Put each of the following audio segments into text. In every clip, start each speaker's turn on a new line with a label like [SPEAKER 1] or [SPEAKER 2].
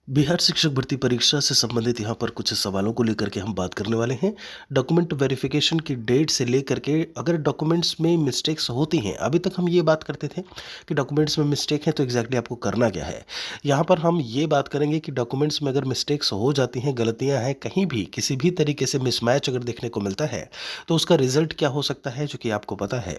[SPEAKER 1] बिहार शिक्षक भर्ती परीक्षा से संबंधित यहाँ पर कुछ सवालों को लेकर के हम बात करने वाले हैं। डॉक्यूमेंट वेरिफिकेशन की डेट से लेकर के अगर डॉक्यूमेंट्स में मिस्टेक्स होती हैं, अभी तक हम ये बात करते थे कि डॉक्यूमेंट्स में मिस्टेक है तो एग्जैक्टली आपको करना क्या है। यहाँ पर हम ये बात करेंगे कि डॉक्यूमेंट्स में अगर मिस्टेक्स हो जाती हैं, गलतियाँ हैं, कहीं भी किसी भी तरीके से मिसमैच अगर देखने को मिलता है तो उसका रिजल्ट क्या हो सकता है, जो कि आपको पता है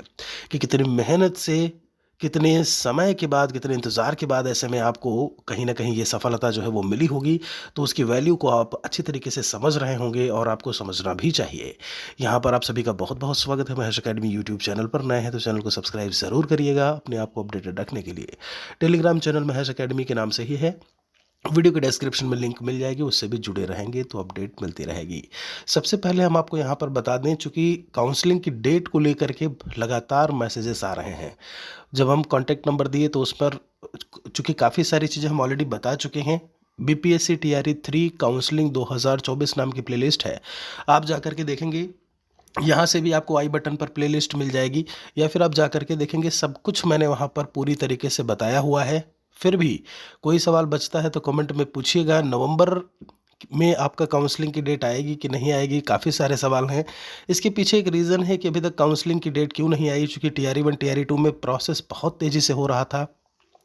[SPEAKER 1] कि कितनी मेहनत से, कितने समय के बाद, कितने इंतज़ार के बाद ऐसे में आपको कहीं न कहीं ये सफलता जो है वो मिली होगी, तो उसकी वैल्यू को आप अच्छी तरीके से समझ रहे होंगे और आपको समझना भी चाहिए। यहाँ पर आप सभी का बहुत-बहुत स्वागत है महेश अकेडमी यूट्यूब चैनल पर। नए हैं तो चैनल को सब्सक्राइब ज़रूर करिएगा अपने आप को अपडेटेड रखने के लिए। टेलीग्राम चैनल महेश अकेडमी के नाम से ही है। वीडियो के डिस्क्रिप्शन में लिंक मिल जाएगी, उससे भी जुड़े रहेंगे तो अपडेट मिलती रहेगी। सबसे पहले हम आपको यहाँ पर बता दें, चूँकि काउंसलिंग की डेट को लेकर के लगातार मैसेजेस आ रहे हैं। जब हम कॉन्टैक्ट नंबर दिए तो उस पर चूँकि काफ़ी सारी चीज़ें हम ऑलरेडी बता चुके हैं। बीपीएससी टीआरई 3 काउंसलिंग 2024 नाम की प्लेलिस्ट है। आप जा कर के देखेंगे, यहाँ से भी आपको आई बटन पर प्लेलिस्ट मिल जाएगी, या फिर आप जा कर के देखेंगे, सब कुछ मैंने वहाँ पर पूरी तरीके से बताया हुआ है। फिर भी कोई सवाल बचता है तो कमेंट में पूछिएगा। नवंबर में आपका काउंसलिंग की डेट आएगी कि नहीं आएगी, काफ़ी सारे सवाल हैं। इसके पीछे एक रीज़न है कि अभी तक काउंसलिंग की डेट क्यों नहीं आई, चूँकि टीआरई 1 टीआरई 2 में प्रोसेस बहुत तेज़ी से हो रहा था।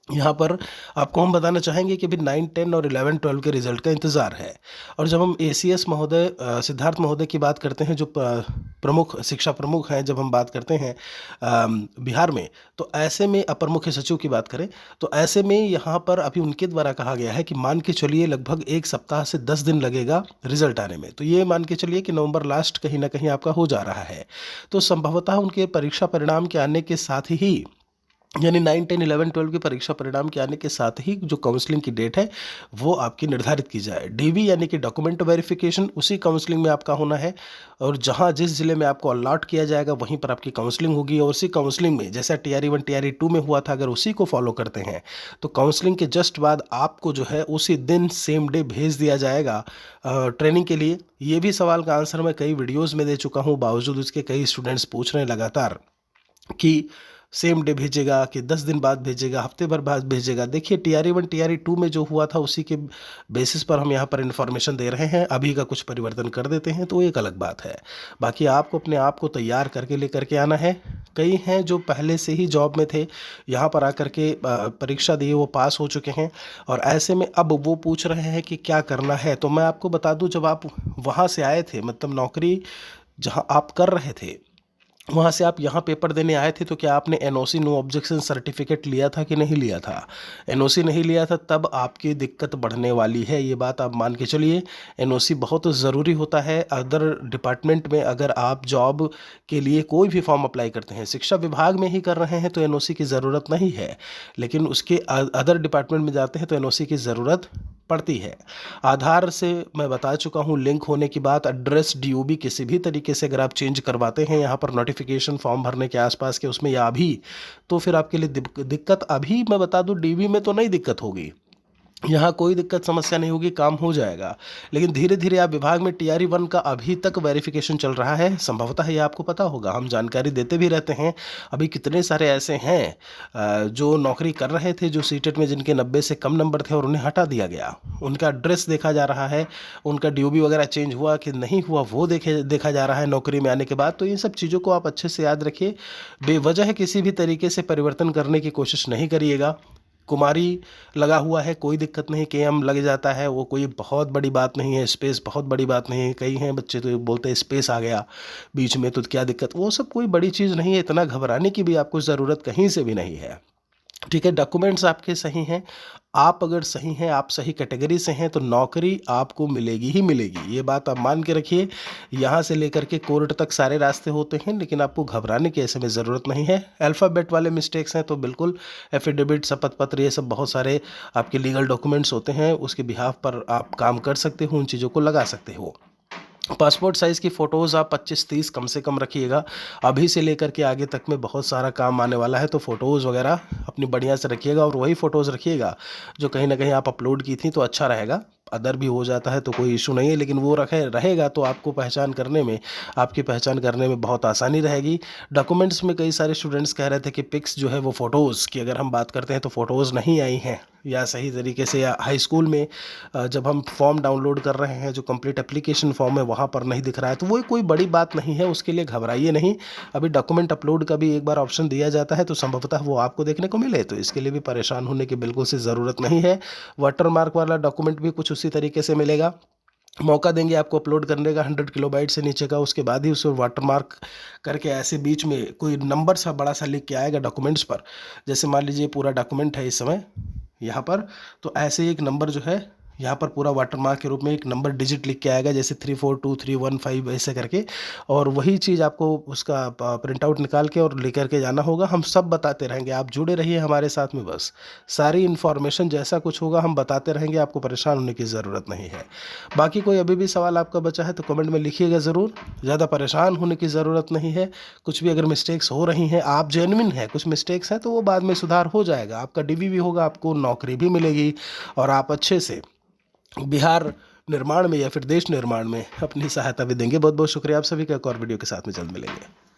[SPEAKER 1] यहाँ पर आपको हम बताना चाहेंगे कि अभी 9, 10 और 11, 12 के रिजल्ट का इंतज़ार है। और जब हम एसीएस महोदय, सिद्धार्थ महोदय की बात करते हैं, जो प्रमुख शिक्षा प्रमुख हैं, जब हम बात करते हैं बिहार में, तो ऐसे में अपर मुख्य सचिव की बात करें तो ऐसे में यहाँ पर अभी उनके द्वारा कहा गया है कि मान के चलिए लगभग 1 सप्ताह से 10 दिन लगेगा रिजल्ट आने में। तो ये मान के चलिए कि नवंबर लास्ट कहीं ना कहीं आपका हो जा रहा है। तो संभवतः उनके परीक्षा परिणाम के आने के साथ ही, यानी 9, 10, 11, 12 के परीक्षा परिणाम के आने के साथ ही जो काउंसलिंग की डेट है वो आपकी निर्धारित की जाए। डीवी यानी कि डॉक्यूमेंट वेरिफिकेशन उसी काउंसलिंग में आपका होना है, और जहां जिस ज़िले में आपको अलॉट किया जाएगा वहीं पर आपकी काउंसलिंग होगी। और उसी काउंसलिंग में, जैसा टीआरई 1 टीआरई 2 में हुआ था, अगर उसी को फॉलो करते हैं तो काउंसलिंग के जस्ट बाद आपको जो है उसी दिन सेम डे भेज दिया जाएगा ट्रेनिंग के लिए। ये भी सवाल का आंसर मैं कई वीडियोज़ में दे चुका हूँ, बावजूद उसके कई स्टूडेंट्स पूछ रहे हैं लगातार कि सेम डे भेजेगा कि 10 दिन बाद भेजेगा, हफ्ते भर बाद भेजेगा। देखिए, टीआरई 1 टीआरई 2 में जो हुआ था उसी के बेसिस पर हम यहाँ पर इन्फॉर्मेशन दे रहे हैं। अभी का कुछ परिवर्तन कर देते हैं तो एक अलग बात है। बाकी आपको अपने आप को तैयार करके लेकर के आना है। कई हैं जो पहले से ही जॉब में थे, यहाँ पर आकर के परीक्षा दिए, वो पास हो चुके हैं, और ऐसे में अब वो पूछ रहे हैं कि क्या करना है। तो मैं आपको बता दूं, जब आप वहाँ से आए थे, मतलब नौकरी जहाँ आप कर रहे थे वहाँ से आप यहाँ पेपर देने आए थे, तो क्या आपने एनओसी नो ऑब्जेक्शन सर्टिफिकेट लिया था कि नहीं लिया था? एनओसी नहीं लिया था तब आपकी दिक्कत बढ़ने वाली है, ये बात आप मान के चलिए। एनओसी बहुत ज़रूरी होता है। अदर डिपार्टमेंट में अगर आप जॉब के लिए कोई भी फॉर्म अप्लाई करते हैं, शिक्षा विभाग में ही कर रहे हैं तो एनओसी की ज़रूरत नहीं है, लेकिन उसके अदर डिपार्टमेंट में जाते हैं तो एनओसी की ज़रूरत पड़ती है। आधार से मैं बता चुका हूँ, लिंक होने की बात। एड्रेस डीओबी किसी भी तरीके से अगर आप चेंज करवाते हैं यहाँ पर नोटिफिकेशन फॉर्म भरने के आसपास के उसमें, या अभी, तो फिर आपके लिए दिक्कत, अभी मैं बता दूँ डीबी में तो नहीं दिक्कत होगी, यहाँ कोई दिक्कत समस्या नहीं होगी, काम हो जाएगा। लेकिन धीरे धीरे आप विभाग में टीआरई 1 का अभी तक वेरिफिकेशन चल रहा है, संभवतः ये आपको पता होगा, हम जानकारी देते भी रहते हैं। अभी कितने सारे ऐसे हैं जो नौकरी कर रहे थे, जो सीटेट में जिनके 90 से कम नंबर थे और उन्हें हटा दिया गया। उनका एड्रेस देखा जा रहा है, उनका डीओबी वगैरह चेंज हुआ कि नहीं हुआ वो देखा जा रहा है नौकरी में आने के बाद। तो इन सब चीज़ों को आप अच्छे से याद रखिए। बेवजह किसी भी तरीके से परिवर्तन करने की कोशिश नहीं करिएगा। कुमारी लगा हुआ है, कोई दिक्कत नहीं, केएम लग जाता है, वो कोई बहुत बड़ी बात नहीं है, स्पेस बहुत बड़ी बात नहीं है। कई हैं बच्चे तो बोलते हैं स्पेस आ गया बीच में तो क्या दिक्कत, वो सब कोई बड़ी चीज़ नहीं है, इतना घबराने की भी आपको ज़रूरत कहीं से भी नहीं है। ठीक है, डॉक्यूमेंट्स आपके सही हैं, आप अगर सही हैं, आप सही कैटेगरी से हैं, तो नौकरी आपको मिलेगी ही मिलेगी, ये बात आप मान के रखिए। यहाँ से लेकर के कोर्ट तक सारे रास्ते होते हैं, लेकिन आपको घबराने की ऐसे में ज़रूरत नहीं है। अल्फ़ाबेट वाले मिस्टेक्स हैं तो बिल्कुल एफिडेविट, शपथ पत्र, ये सब बहुत सारे आपके लीगल डॉक्यूमेंट्स होते हैं, उसके बिहाफ पर आप काम कर सकते हो, उन चीज़ों को लगा सकते हो। पासपोर्ट साइज़ की फ़ोटोज़ आप 25-30 कम से कम रखिएगा। अभी से लेकर के आगे तक में बहुत सारा काम आने वाला है, तो फ़ोटोज़ वगैरह अपनी बढ़िया से रखिएगा, और वही फ़ोटोज़ रखिएगा जो कहीं ना कहीं आप अपलोड की थी, तो अच्छा रहेगा। अदर भी हो जाता है तो कोई इशू नहीं है, लेकिन वो रहेगा तो आपको आपकी पहचान करने में बहुत आसानी रहेगी। डॉक्यूमेंट्स में कई सारे स्टूडेंट्स कह रहे थे कि पिक्स जो है वो फ़ोटोज़ की अगर हम बात करते हैं तो फ़ोटोज़ नहीं आई हैं, या सही तरीके से, या हाई स्कूल में जब हम फॉर्म डाउनलोड कर रहे हैं जो कंप्लीट एप्लीकेशन फॉर्म है वहाँ पर नहीं दिख रहा है, तो वो कोई बड़ी बात नहीं है, उसके लिए घबराइए नहीं। अभी डॉक्यूमेंट अपलोड का भी एक बार ऑप्शन दिया जाता है तो संभवतः वो आपको देखने को मिले, तो इसके लिए भी परेशान होने की बिल्कुल से ज़रूरत नहीं है। वाटरमार्क वाला डॉक्यूमेंट भी कुछ उसी तरीके से मिलेगा। मौका देंगे आपको अपलोड करने का 100 किलोबाइट से नीचे का, उसके बाद ही उसे वाटरमार्क करके ऐसे बीच में कोई नंबर सा बड़ा सा लिख के आएगा डॉक्यूमेंट्स पर। जैसे मान लीजिए पूरा डॉक्यूमेंट है इस समय यहाँ पर, तो ऐसे ही एक नंबर जो है यहाँ पर पूरा वाटरमार्क के रूप में एक नंबर डिजिट लिख के आएगा, जैसे 342315 ऐसे करके, और वही चीज़ आपको उसका प्रिंट आउट निकाल के और लेकर के जाना होगा। हम सब बताते रहेंगे, आप जुड़े रहिए हमारे साथ में, बस सारी इन्फॉर्मेशन जैसा कुछ होगा हम बताते रहेंगे, आपको परेशान होने की ज़रूरत नहीं है। बाकी कोई अभी भी सवाल आपका बचा है तो कमेंट में लिखिएगा ज़रूर, ज़्यादा परेशान होने की ज़रूरत नहीं है। कुछ भी अगर मिस्टेक्स हो रही हैं, आप जेन्युइन हैं, कुछ मिस्टेक्स हैं तो वो बाद में सुधार हो जाएगा, आपका डीवी भी होगा, आपको नौकरी भी मिलेगी, और आप अच्छे से बिहार निर्माण में या फिर देश निर्माण में अपनी सहायता भी देंगे। बहुत बहुत शुक्रिया आप सभी का, एक और वीडियो के साथ में जल्द मिलेंगे।